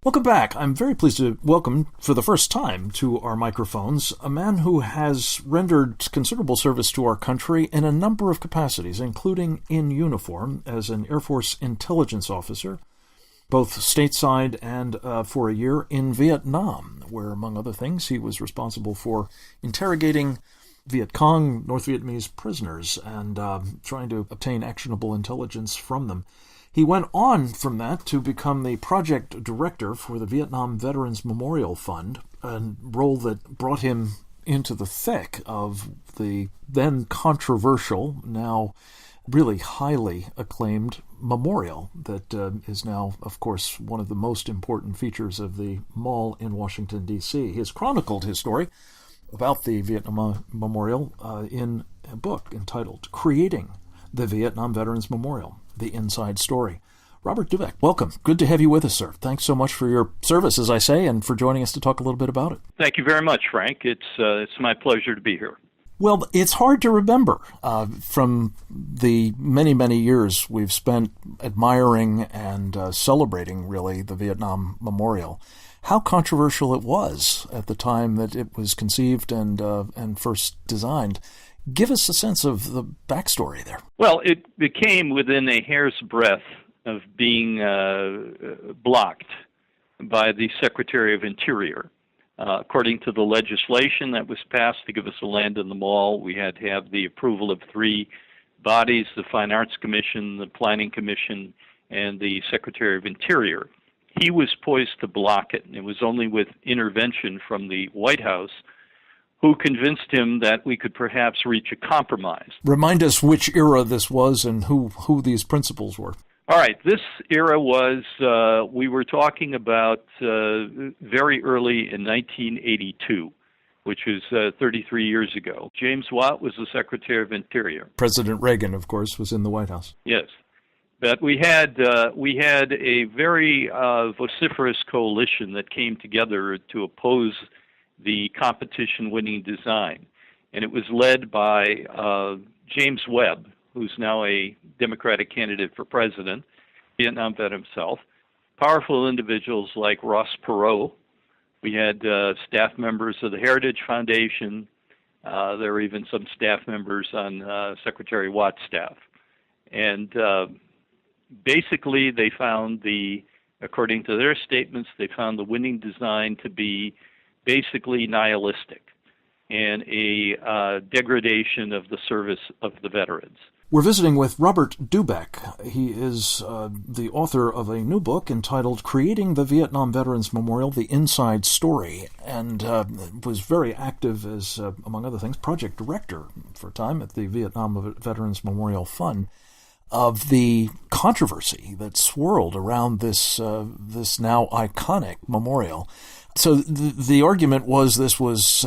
Welcome back. I'm very pleased to welcome, for the first time, to our microphones, a man who has rendered considerable service to our country in a number of capacities, including in uniform as an Air Force intelligence officer, both stateside and for a year in Vietnam, where, among other things, he was responsible for interrogating Viet Cong, North Vietnamese prisoners, and trying to obtain actionable intelligence from them. He went on from that to become the project director for the Vietnam Veterans Memorial Fund, a role that brought him into the thick of the then controversial, now really highly acclaimed memorial that is now, of course, one of the most important features of the mall in Washington, D.C. He has chronicled his story about the Vietnam Memorial in a book entitled Creating the Vietnam Veterans Memorial, The Inside Story. Robert Doubek, welcome. Good to have you with us, sir. Thanks so much for your service, as I say, and for joining us to talk a little bit about it. Thank you very much, Frank. It's my pleasure to be here. Well, it's hard to remember from the many, many years we've spent admiring and celebrating, really, the Vietnam Memorial, how controversial it was at the time that it was conceived and first designed. Give us a sense of the backstory there. Well, it became within a hair's breadth of being blocked by the Secretary of Interior. According to the legislation that was passed to give us the land in the mall, we had to have the approval of three bodies, the Fine Arts Commission, the Planning Commission, and the Secretary of Interior. He was poised to block it, and it was only with intervention from the White House who convinced him that we could perhaps reach a compromise. Remind us which era this was and who these principals were. All right, this era was, we were talking about very early in 1982, which was 33 years ago. James Watt was the Secretary of Interior. President Reagan, of course, was in the White House. Yes. But we had a very vociferous coalition that came together to oppose the competition-winning design. And it was led by James Webb, who's now a Democratic candidate for president, Vietnam vet himself, powerful individuals like Ross Perot. We had staff members of the Heritage Foundation. There were even some staff members on Secretary Watt's staff. And basically they found according to their statements, they found the winning design to be basically nihilistic and a degradation of the service of the veterans. We're visiting with Robert Doubek. He is the author of a new book entitled Creating the Vietnam Veterans Memorial, The Inside Story, and was very active as, among other things, project director for a time at the Vietnam Veterans Memorial Fund. Of the controversy that swirled around this now iconic memorial. So the argument was this was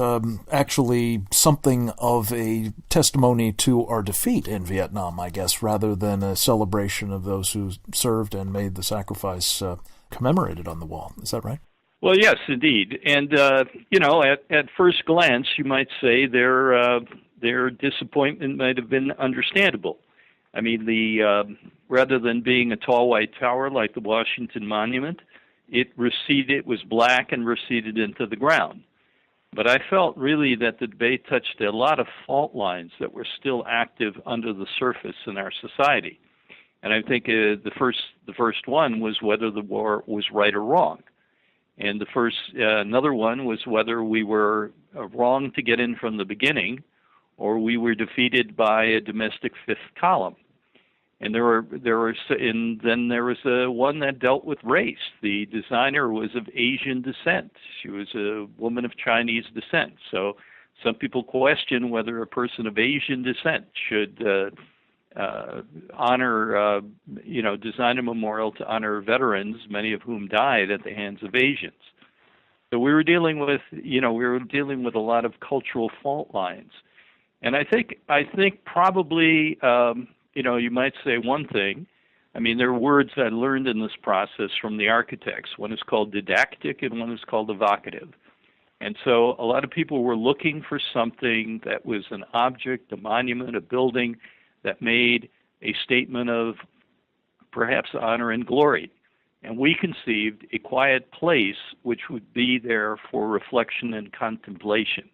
actually something of a testimony to our defeat in Vietnam, I guess, rather than a celebration of those who served and made the sacrifice commemorated on the wall. Is that right? Well, yes, indeed. And, at first glance, you might say their disappointment might have been understandable. I mean, rather than being a tall white tower like the Washington Monument, it was black and receded into the ground. But I felt really that the debate touched a lot of fault lines that were still active under the surface in our society. And I think the first one was whether the war was right or wrong. And another one was whether we were wrong to get in from the beginning, or we were defeated by a domestic fifth column. And then there was one that dealt with race. The designer was of Asian descent. She was a woman of Chinese descent. So some people question whether a person of Asian descent should design a memorial to honor veterans, many of whom died at the hands of Asians. So we were dealing with a lot of cultural fault lines. And I think probably, you might say one thing. I mean, there are words I learned in this process from the architects. One is called didactic and one is called evocative. And so a lot of people were looking for something that was an object, a monument, a building that made a statement of perhaps honor and glory. And we conceived a quiet place which would be there for reflection and contemplation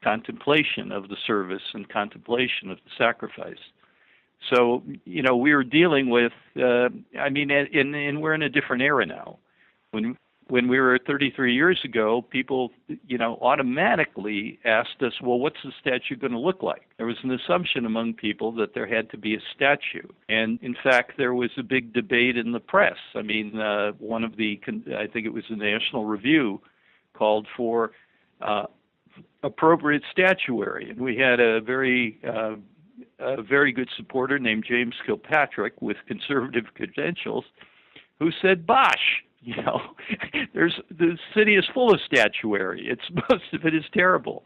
of the service and contemplation of the sacrifice. So, we were dealing with, and we're in a different era now. When we were 33 years ago, people, automatically asked us, well, what's the statue going to look like? There was an assumption among people that there had to be a statue. And in fact, there was a big debate in the press. I think it was the National Review called for appropriate statuary. And we had a very good supporter named James Kilpatrick with conservative credentials who said, bosh, the city is full of statuary. Most of it is terrible.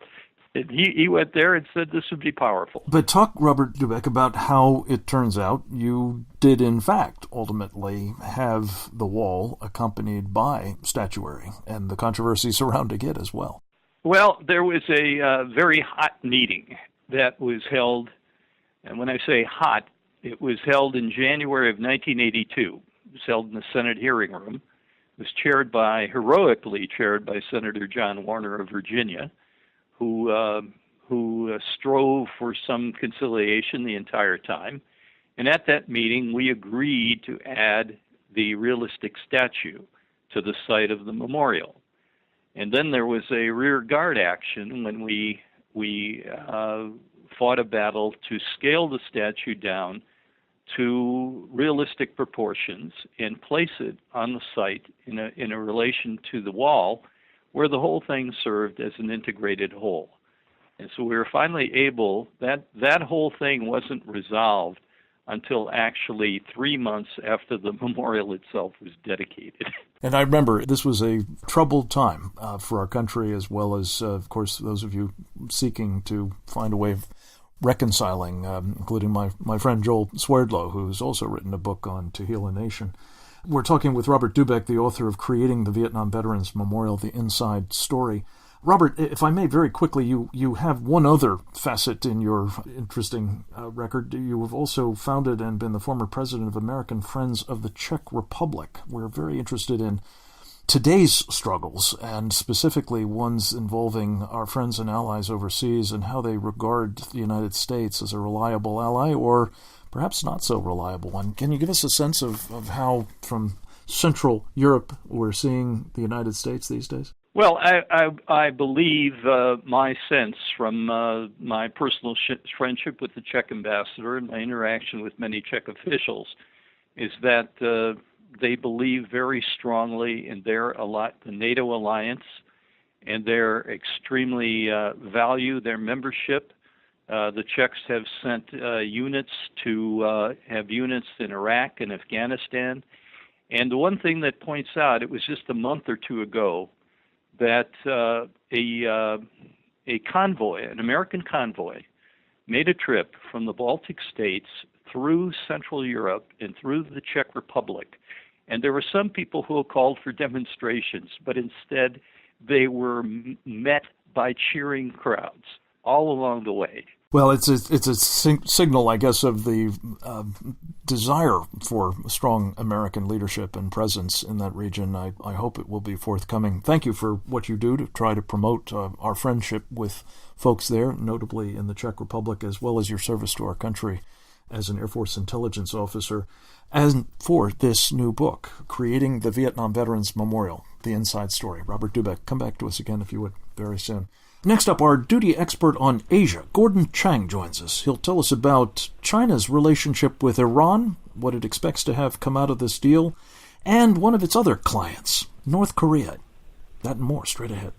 And he went there and said this would be powerful. But talk, Robert Doubek, about how it turns out you did, in fact, ultimately have the wall accompanied by statuary and the controversy surrounding it as well. Well, there was a very hot meeting that was held, and when I say hot, it was held in January of 1982. It was held in the Senate hearing room. It was heroically chaired by Senator John Warner of Virginia, who strove for some conciliation the entire time. And at that meeting, we agreed to add the realistic statue to the site of the memorial. And then there was a rear guard action when we fought a battle to scale the statue down to realistic proportions and place it on the site in a relation to the wall where the whole thing served as an integrated whole. And so we were finally able, that whole thing wasn't resolved until actually 3 months after the memorial itself was dedicated. And I remember this was a troubled time for our country, as well as, of course, those of you seeking to find a way of reconciling, including my friend Joel Swerdlow, who's also written a book on To Heal a Nation. We're talking with Robert Doubek, the author of Creating the Vietnam Veterans Memorial, The Inside Story. Robert, if I may, very quickly, you have one other facet in your interesting record. You have also founded and been the former president of American Friends of the Czech Republic. We're very interested in today's struggles, and specifically ones involving our friends and allies overseas and how they regard the United States as a reliable ally or perhaps not so reliable one. Can you give us a sense of how, from Central Europe, we're seeing the United States these days? Well, I believe my sense from my personal friendship with the Czech ambassador and my interaction with many Czech officials is that they believe very strongly in the NATO alliance, and they're extremely value their membership. The Czechs have sent units in Iraq and Afghanistan. And the one thing that points out, it was just a month or two ago, that a convoy, an American convoy, made a trip from the Baltic states through Central Europe and through the Czech Republic. And there were some people who called for demonstrations, but instead they were met by cheering crowds all along the way. Well, it's a signal, I guess, of the desire for strong American leadership and presence in that region. I hope it will be forthcoming. Thank you for what you do to try to promote our friendship with folks there, notably in the Czech Republic, as well as your service to our country as an Air Force intelligence officer. And for this new book, Creating the Vietnam Veterans Memorial, The Inside Story. Robert Doubek, come back to us again, if you would, very soon. Next up, our duty expert on Asia, Gordon Chang, joins us. He'll tell us about China's relationship with Iran, what it expects to have come out of this deal, and one of its other clients, North Korea. That and more straight ahead.